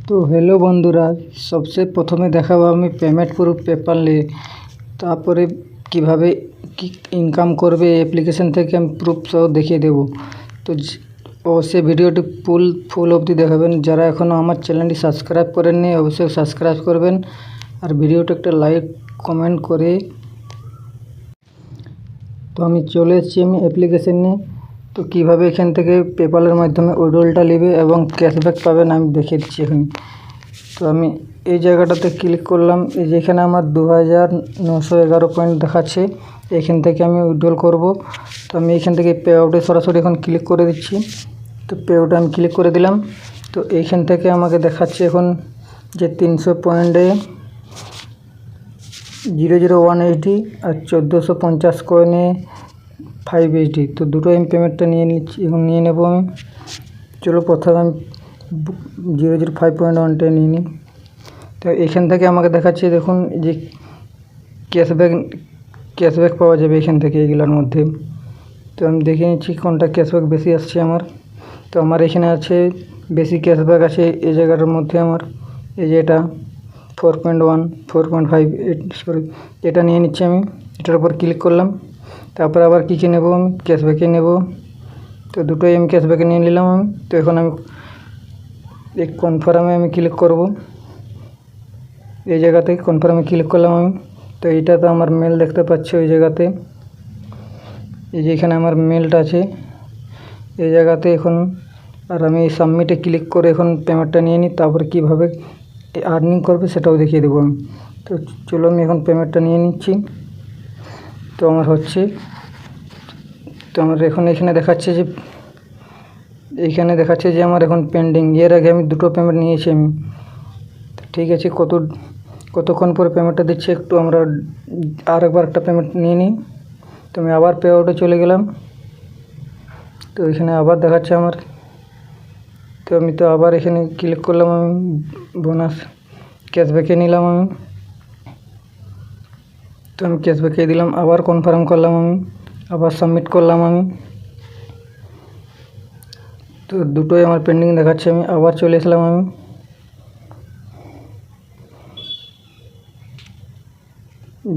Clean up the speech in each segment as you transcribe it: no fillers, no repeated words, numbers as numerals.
তো হ্যালো বন্ধুরা, সবচেয়ে প্রথমে দেখাবো আমি পেমেন্ট প্রুফ পেপ্যালে। তারপরে কিভাবে কি ইনকাম করবে এই অ্যাপ্লিকেশন থেকে আমি প্রুফ সহ দেখিয়ে দেবো। তো অবশ্যই ভিডিওটি ফুল অবধি দেখাবেন। যারা এখনও আমার চ্যানেলটি সাবস্ক্রাইব করেননি অবশ্যই সাবস্ক্রাইব করবেন, আর ভিডিওটা একটা লাইক কমেন্ট করে। তো আমি চলে এসেছি আমি অ্যাপ্লিকেশন নিয়ে। তো কীভাবে এখান থেকে পেপ্যালের মাধ্যমে উইথড্রলটা নেবে এবং ক্যাশব্যাক পাবেন আমি দেখিয়ে দিচ্ছি এখন। তো আমি এই জায়গাটাতে ক্লিক করলাম। এই যেখানে আমার 2911 পয়েন্ট দেখাচ্ছে, এখান থেকে আমি উইথড্রল করব। তো আমি এখান থেকে পে আউটে সরাসরি এখন ক্লিক করে দিচ্ছি। তো পে আউটে আমি ক্লিক করে দিলাম। তো এইখান থেকে আমাকে দেখাচ্ছে এখন যে 300 পয়েন্টে 001 এইচডি আর 1450 কয়েনে 5 এইচডি। তো দুটো আমি পেমেন্টটা নিয়ে নিচ্ছি, এখন নিয়ে নেব আমি। চলো প্রথমে আমি 005.1টা নিয়ে নিই। তো এখান থেকে আমাকে দেখাচ্ছে দেখুন যে ক্যাশব্যাক পাওয়া যাবে এখান থেকে এইগুলোর মধ্যে। তো আমি দেখে নিচ্ছি কোনটা ক্যাশব্যাক বেশি আসছে আমার। তো আমার এখানে আছে বেশি ক্যাশব্যাক আছে এই জায়গাটার মধ্যে আমার, এই যে এটা 4.1 4.5 সরি, এটা নিয়ে নিচ্ছি আমি। এটার উপর ক্লিক করলাম। তারপর আবার কী কী নেব আমি, ক্যাশব্যাকে নেব। তো দুটোই আমি ক্যাশব্যাকে নিয়ে নিলাম আমি। তো এখন আমি এই কনফার্মে আমি ক্লিক করব। এই জায়গাতে কনফার্মে ক্লিক করলাম আমি। তো এইটা তো আমার মেল দেখতে পাচ্ছি ওই জায়গাতে, এই যে এখানে আমার মেলটা আছে এই জায়গাতে এখন। আর আমি সাবমিটে ক্লিক করে এখন পেমেন্টটা নিয়ে নিই, তারপরে কীভাবে আর্নিং করবে সেটাও দেখিয়ে দেবো আমি। তো চলো আমি এখন পেমেন্টটা নিয়ে নিচ্ছি। তো আমার হচ্ছে, তো আমার এখন এখানে দেখাচ্ছে যে আমার এখন পেন্ডিং। এর আগে আমি দুটো পেমেন্ট নিয়েছি আমি। ঠিক আছে, কতক্ষণ পরে পেমেন্টটা দিচ্ছে একটু আমরা আরেকবার একটা পেমেন্ট নিয়ে নিই। তো আমি আবার পে আউটে চলে গেলাম। তো এখানে আবার দেখাচ্ছে আমার। তো আমি তো আবার এখানে ক্লিক করলাম আমি, বোনাস ক্যাশব্যাকে নিলাম আমি। তো আমি ক্যাশব্যাকে দিলাম, আবার কনফার্ম করলাম আমি, আবার সাবমিট করলাম আমি। তো দুটোই আমার পেন্ডিং দেখাচ্ছে, আমি আবার চলে আসলাম আমি।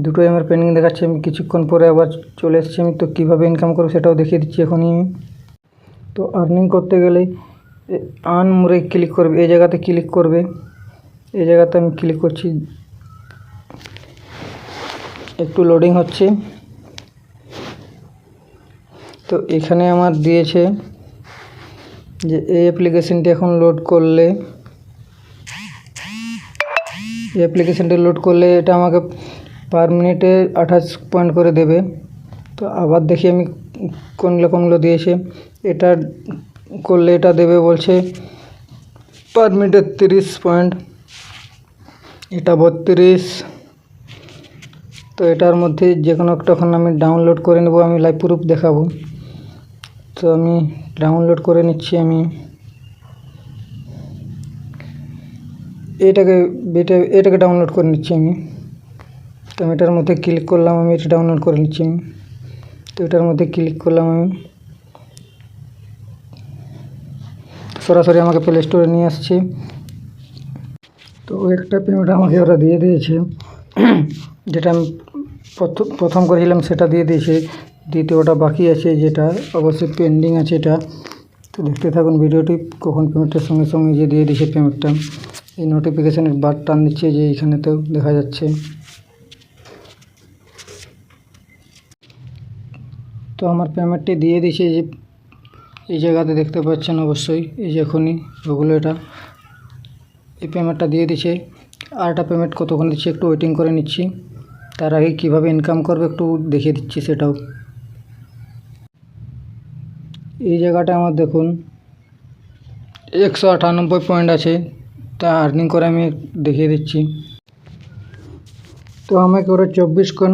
দুটোই আমার পেন্ডিং দেখাচ্ছে, আমি কিছুক্ষণ পরে আবার চলে এসেছি আমি। তো কীভাবে ইনকাম করবো সেটাও দেখিয়ে দিচ্ছি এখনই আমি। তো আর্নিং করতে গেলে আর্ন মোরে ক্লিক করবে, এই জায়গাতে ক্লিক করবে। এই জায়গাতে আমি ক্লিক করছি, একটু লোডিং হচ্ছে। তো এখানে আমার দিয়েছে যে এই অ্যাপ্লিকেশনটি এখন লোড করলে, এটা আমাকে পার মিনিটে 28 পয়েন্ট করে দেবে। তো আবার দেখি আমি কোনগুলো দিয়েছে। এটা করলে এটা দেবে বলছে পার মিনিটে 30 পয়েন্ট, এটা 32। তো এটার মধ্যে যে কোনো একটা এখন আমি ডাউনলোড করে নেব, আমি লাইভ প্রুফ দেখাবো। তো আমি ডাউনলোড করে নিচ্ছি আমি এটাকে ডাউনলোড করে নিচ্ছি আমি। তো আমি এটার মধ্যে ক্লিক করলাম, আমি এটা ডাউনলোড করে নিচ্ছি আমি। তো এটার মধ্যে ক্লিক করলাম আমি, সরাসরি আমাকে প্লে স্টোরে নিয়ে আসছে। তো একটা পেমেন্ট আমাকে ওরা দিয়ে দিয়েছে, যেটা আমি প্রথম করেছিলাম সেটা দিয়ে দিয়েছে। দ্বিতীয়টা বাকি আছে, যেটা অবশ্যই পেন্ডিং আছে এটা। তো দেখতে থাকুন ভিডিওটি, কখন পেমেন্টের সঙ্গে সঙ্গে যে দিয়ে দিয়েছে পেমেন্টটা। এই নোটিফিকেশানের বার টান দিচ্ছে যে এইখানেতেও দেখা যাচ্ছে। তো আমার পেমেন্টটি দিয়ে দিয়েছে, যে এই জায়গাতে দেখতে পাচ্ছেন অবশ্যই, এই যে এখনই ওগুলো এটা এই পেমেন্টটা দিয়ে দিচ্ছে। আর একটা পেমেন্ট কতক্ষণ দিচ্ছে একটু ওয়েটিং করে নিচ্ছি। তার আগে কীভাবে ইনকাম করবে একটু দেখিয়ে দিচ্ছি সেটাও। এই জায়গাটা আমার দেখুন 198 পয়েন্ট আছে, তা আর্নিং করে আমি দেখিয়ে দিচ্ছি। তো আমাকে ওরা 24 কয়েন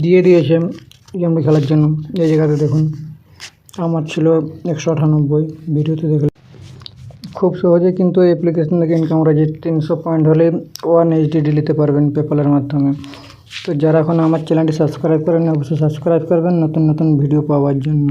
দিয়ে দিয়েছে গেমটি খেলার জন্য। এই জায়গাতে দেখুন আমার ছিল 198, ভিডিওতে দেখলাম। খুব সহজে কিন্তু এই অ্যাপ্লিকেশন থেকে ইনকাম করা যায়। 300 পয়েন্ট হলে 1 এইচডি নিতে পারবেন পেপ্যালের মাধ্যমে। তো যারা এখন আমার চ্যানেলটি সাবস্ক্রাইব করেন অবশ্যই সাবস্ক্রাইব করবেন নতুন ভিডিও পাওয়ার জন্য।